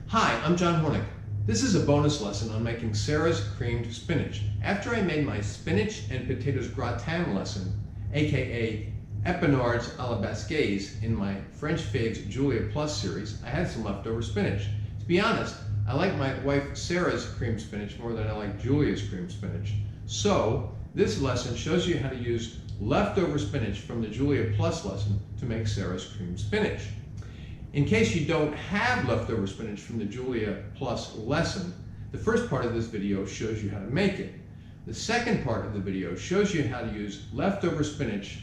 Hi, I'm John Hornick. This is a bonus lesson on making Sarah's creamed spinach. After I made my spinach and potatoes gratin lesson, aka Epinards a la Basquaise, in my French Faves Julia Plus series, I had some leftover spinach. To be honest, I like my wife Sarah's creamed spinach more than I like Julia's creamed spinach. So, this lesson shows you how to use leftover spinach from the Julia Plus lesson to make Sarah's creamed spinach. In case you don't have leftover spinach from the Julia Plus lesson, the first part of this video shows you how to make it. The second part of the video shows you how to use leftover spinach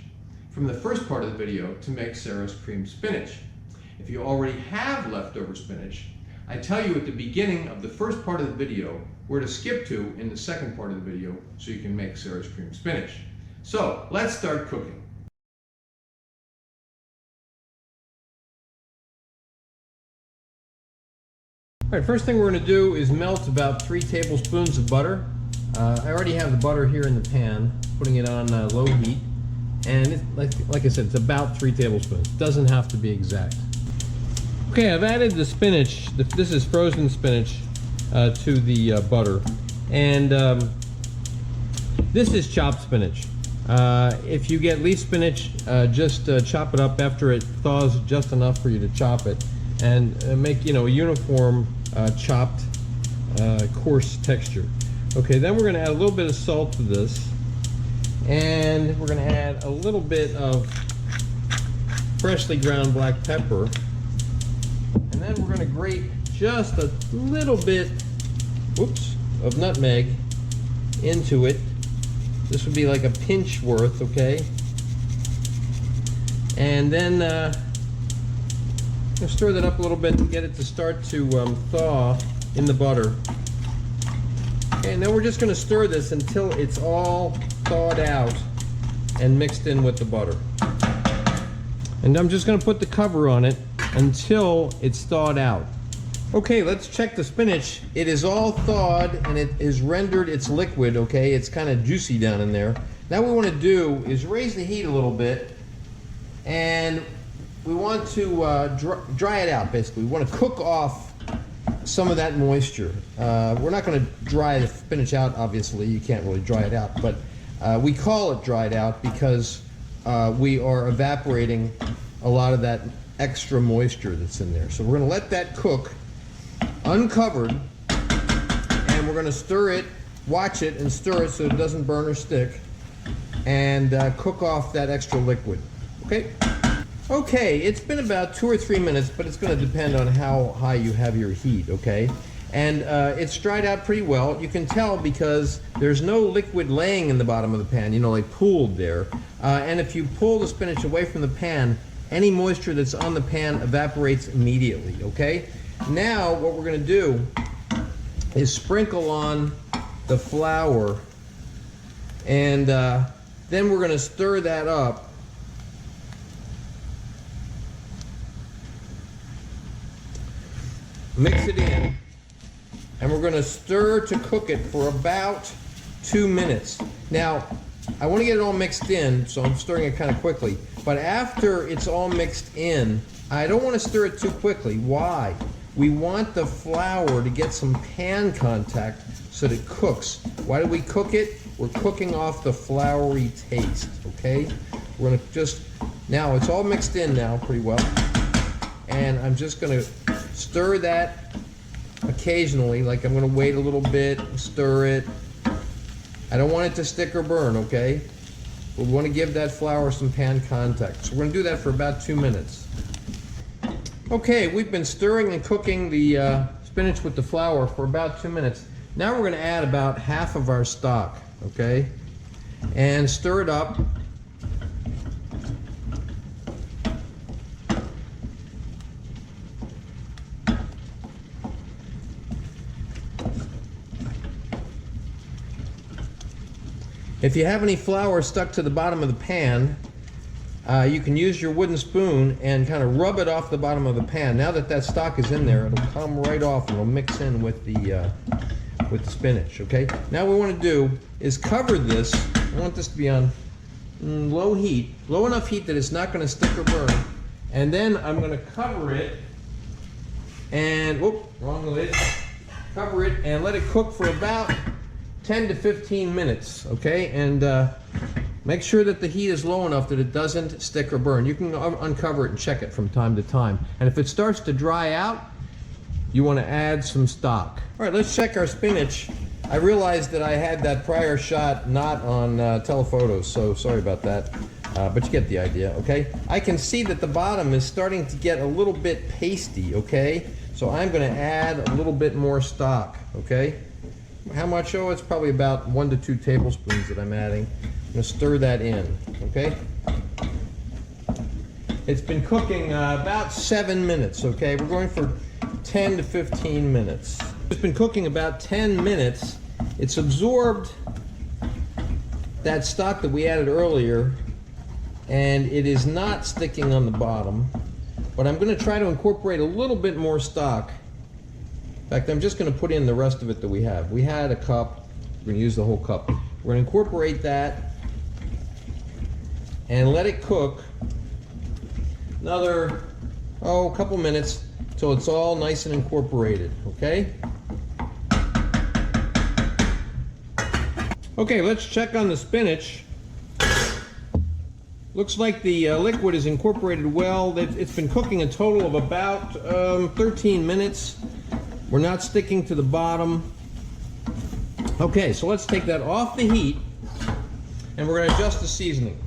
from the first part of the video to make Sarah's creamed spinach. If you already have leftover spinach, I tell you at the beginning of the first part of the video where to skip to in the second part of the video so you can make Sarah's creamed spinach. So let's start cooking. All right, first thing we're going to do is melt about 3 tablespoons of butter. I already have the butter here in the pan, putting it on low heat, and like I said, it's about 3 tablespoons. It doesn't have to be exact. Okay, I've added the spinach. This is frozen spinach to the butter, and this is chopped spinach. If you get leaf spinach, just chop it up after it thaws just enough for you to chop it, and make a uniform chopped coarse texture. Okay, then we're going to add a little bit of salt to this, and we're going to add a little bit of freshly ground black pepper, and then we're going to grate just a little bit of nutmeg into it. This would be like a pinch worth, okay? And then stir that up a little bit to get it to start to thaw in the butter. Okay, and then we're just going to stir this until it's all thawed out and mixed in with the butter. And I'm just going to put the cover on it until it's thawed out. Okay, let's check the spinach. It is all thawed and it is rendered its liquid, okay? It's kind of juicy down in there. Now what we want to do is raise the heat a little bit, and we want to dry it out, basically. We want to cook off some of that moisture. We're not going to dry the spinach out, obviously. You can't really dry it out, but we call it dried out because we are evaporating a lot of that extra moisture that's in there. So we're going to let that cook uncovered, and we're going to stir it, watch it and stir it so it doesn't burn or stick, and cook off that extra liquid. Okay? Okay, it's been about 2 or 3 minutes, but it's going to depend on how high you have your heat, okay? And it's dried out pretty well. You can tell because there's no liquid laying in the bottom of the pan, like pooled there. And if you pull the spinach away from the pan, any moisture that's on the pan evaporates immediately, okay? Now what we're going to do is sprinkle on the flour, and then we're going to stir that up. Mix it in, and we're going to stir to cook it for about 2 minutes. Now, I want to get it all mixed in, so I'm stirring it kind of quickly. But after it's all mixed in, I don't want to stir it too quickly. Why? We want the flour to get some pan contact so that it cooks. Why do we cook it? We're cooking off the floury taste, okay? We're going to just, now it's all mixed in now pretty well. And I'm just going to stir that occasionally, like I'm going to wait a little bit, stir it. I don't want it to stick or burn, okay? We want to give that flour some pan contact. So we're going to do that for about 2 minutes. Okay, we've been stirring and cooking the spinach with the flour for about 2 minutes. Now we're going to add about half of our stock, okay? And stir it up. If you have any flour stuck to the bottom of the pan, you can use your wooden spoon and kind of rub it off the bottom of the pan. Now that that stock is in there, it'll come right off and it'll mix in with the spinach, okay? Now what we want to do is cover this. I want this to be on low heat, low enough heat that it's not going to stick or burn. And then I'm going to cover it And, whoop, wrong lid. Cover it and let it cook for about 10 to 15 minutes, okay? And make sure that the heat is low enough that it doesn't stick or burn. You can uncover it and check it from time to time. And if it starts to dry out, you want to add some stock. All right, let's check our spinach. I realized that I had that prior shot not on telephotos, so sorry about that. But you get the idea, okay? I can see that the bottom is starting to get a little bit pasty, okay? So I'm going to add a little bit more stock, okay? How much? Oh, it's probably about 1 to 2 tablespoons that I'm adding. I'm going to stir that in, okay? It's been cooking about 7 minutes, okay? We're going for 10 to 15 minutes. It's been cooking about 10 minutes. It's absorbed that stock that we added earlier, and it is not sticking on the bottom. But I'm going to try to incorporate a little bit more stock. In fact, I'm just going to put in the rest of it that we have. We had a cup. We're going to use the whole cup. We're going to incorporate that and let it cook another, a couple minutes till it's all nice and incorporated, okay? Okay, let's check on the spinach. Looks like the liquid is incorporated well. It's been cooking a total of about 13 minutes. We're not sticking to the bottom. Okay, so let's take that off the heat and we're going to adjust the seasoning.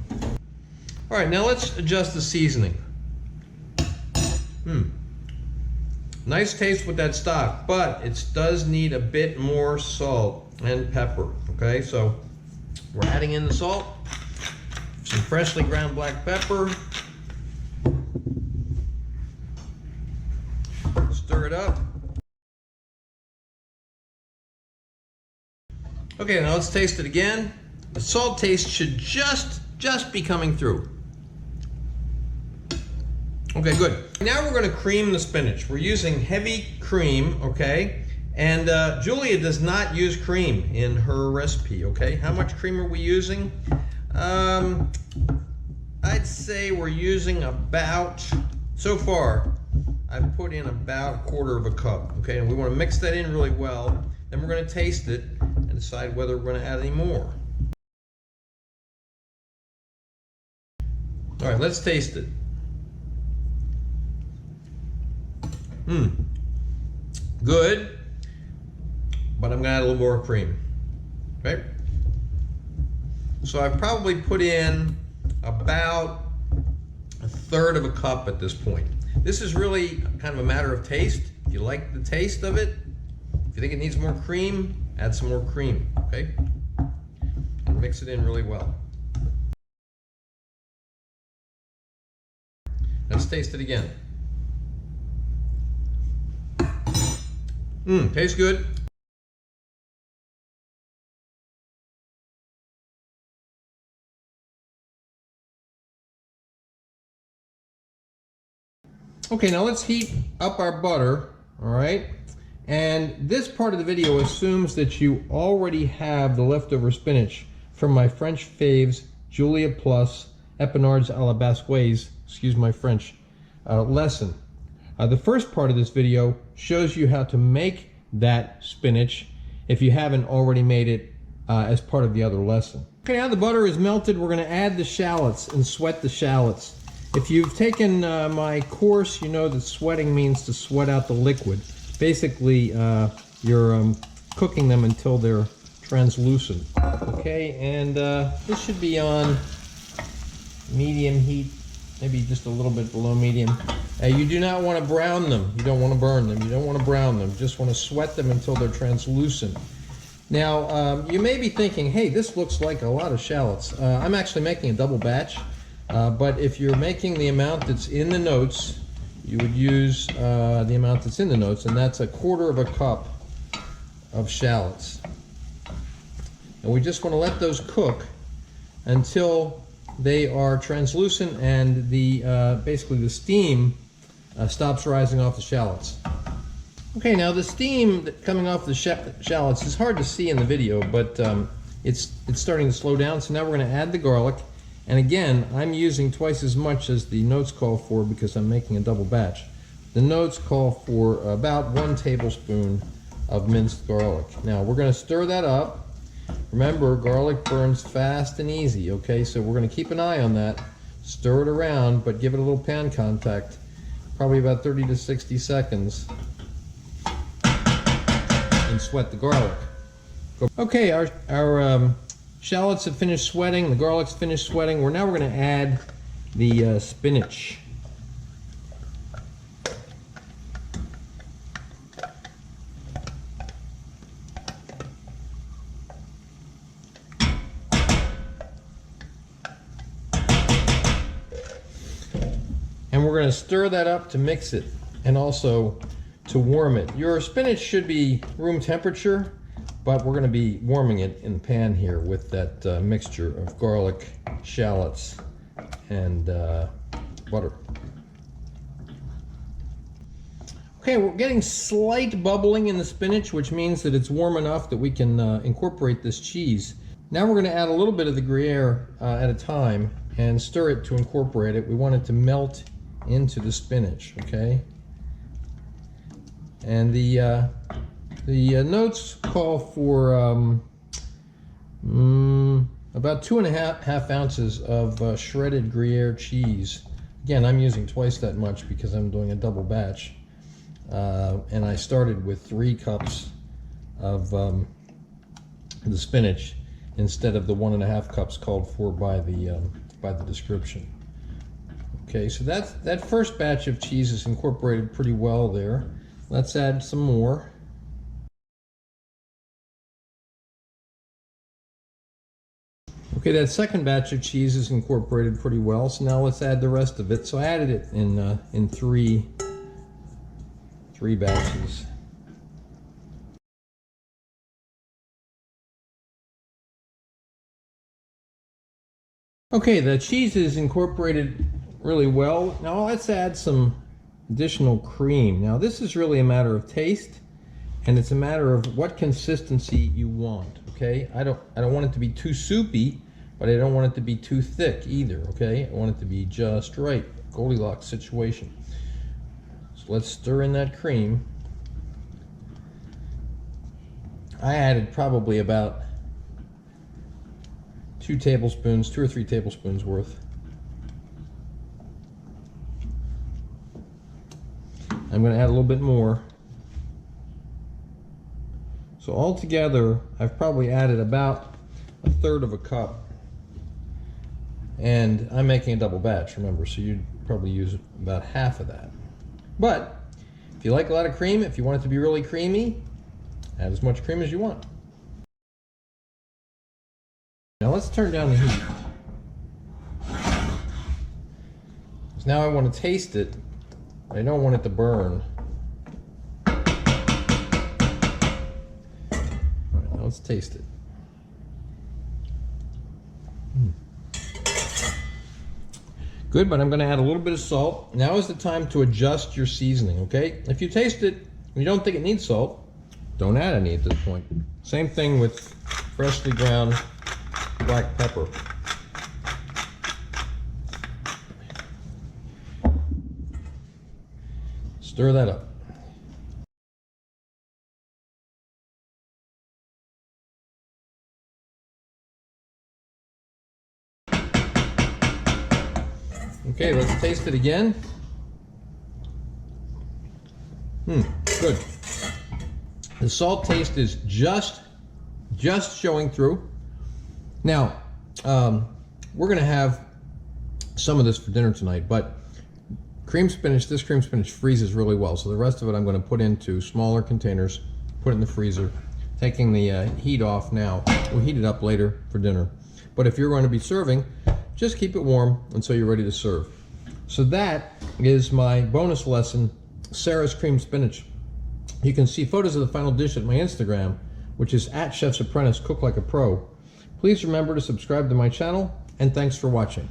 All right, now let's adjust the seasoning. Nice taste with that stock, but it does need a bit more salt and pepper. Okay, so we're adding in the salt. Some freshly ground black pepper. Stir it up. Okay, now let's taste it again. The salt taste should just be coming through. Okay, good. Now we're going to cream the spinach. We're using heavy cream, okay? And Julia does not use cream in her recipe, okay? How much cream are we using? I'd say we're using about, so far, I've put in about 1/4 cup, okay? And we want to mix that in really well. Then we're going to taste it and decide whether we're going to add any more. All right, let's taste it. Good, but I'm going to add a little more cream, okay? So I've probably put in about 1/3 cup at this point. This is really kind of a matter of taste. If you like the taste of it, if you think it needs more cream, add some more cream, okay? And mix it in really well. Let's taste it again. Tastes good. Okay, now let's heat up our butter, all right? And this part of the video assumes that you already have the leftover spinach from my French Faves Julia Epinards a la Basquaise, excuse my French, lesson. The first part of this video shows you how to make that spinach if you haven't already made it as part of the other lesson. Okay, now the butter is melted. We're going to add the shallots and sweat the shallots. If you've taken my course, you know that sweating means to sweat out the liquid. Basically, you're cooking them until they're translucent. Okay, and this should be on medium heat, maybe just a little bit below medium. You do not want to brown them. You don't want to burn them. You don't want to brown them. You just want to sweat them until they're translucent. Now, you may be thinking, hey, this looks like a lot of shallots. I'm actually making a double batch. But if you're making the amount that's in the notes, you would use the amount that's in the notes, and that's 1/4 cup of shallots. And we just want to let those cook until they are translucent and the basically the steam stops rising off the shallots. Okay, now the steam coming off the shallots is hard to see in the video, but it's starting to slow down. So now we're going to add the garlic. And again, I'm using twice as much as the notes call for because I'm making a double batch. the notes call for about 1 tablespoon of minced garlic. Now we're going to stir that up. Remember, garlic burns fast and easy, okay? So we're going to keep an eye on that. Stir it around, but give it a little pan contact, probably about 30 to 60 seconds, and sweat the garlic. Okay, our shallots have finished sweating, the garlic's finished sweating. We're going to add the spinach. And we're going to stir that up to mix it and also to warm it. Your spinach should be room temperature, but we're going to be warming it in the pan here with that mixture of garlic, shallots, and butter. Okay, we're getting slight bubbling in the spinach, which means that it's warm enough that we can incorporate this cheese. Now we're going to add a little bit of the Gruyère at a time and stir it to incorporate it. We want it to melt into the spinach, okay? And the notes call for about 2.5 ounces of shredded Gruyère cheese. Again, I'm using twice that much because I'm doing a double batch. And I started with 3 cups of the spinach instead of the 1.5 cups called for by the description. Okay, so that first batch of cheese is incorporated pretty well there. Let's add some more. Okay, that second batch of cheese is incorporated pretty well, so now let's add the rest of it. So I added it in three batches. Okay, the cheese is incorporated really well. Now let's add some additional cream. Now this is really a matter of taste, and it's a matter of what consistency you want. Okay, I don't want it to be too soupy, but I don't want it to be too thick either. Okay, I want it to be just right, Goldilocks situation. So let's stir in that cream. I added probably about 2 or 3 tablespoons worth. I'm going to add a little bit more. So altogether, I've probably added about 1/3 cup. And I'm making a double batch, remember, so you'd probably use about half of that. But if you like a lot of cream, if you want it to be really creamy, add as much cream as you want. Now let's turn down the heat. So now I want to taste it. I don't want it to burn. All right, now let's taste it. Good, but I'm going to add a little bit of salt. Now is the time to adjust your seasoning, okay? If you taste it and you don't think it needs salt, don't add any at this point. Same thing with freshly ground black pepper. Stir that up. Okay, let's taste it again. Good. The salt taste is just showing through. Now, we're going to have some of this for dinner tonight, but this cream spinach freezes really well, so the rest of it I'm going to put into smaller containers, put it in the freezer, taking the heat off now. We'll heat it up later for dinner. But if you're going to be serving, just keep it warm until you're ready to serve. So that is my bonus lesson, Sarah's cream spinach. You can see photos of the final dish at my Instagram, which is @Chef's Apprentice, Cook Like a Pro. Please remember to subscribe to my channel, and thanks for watching.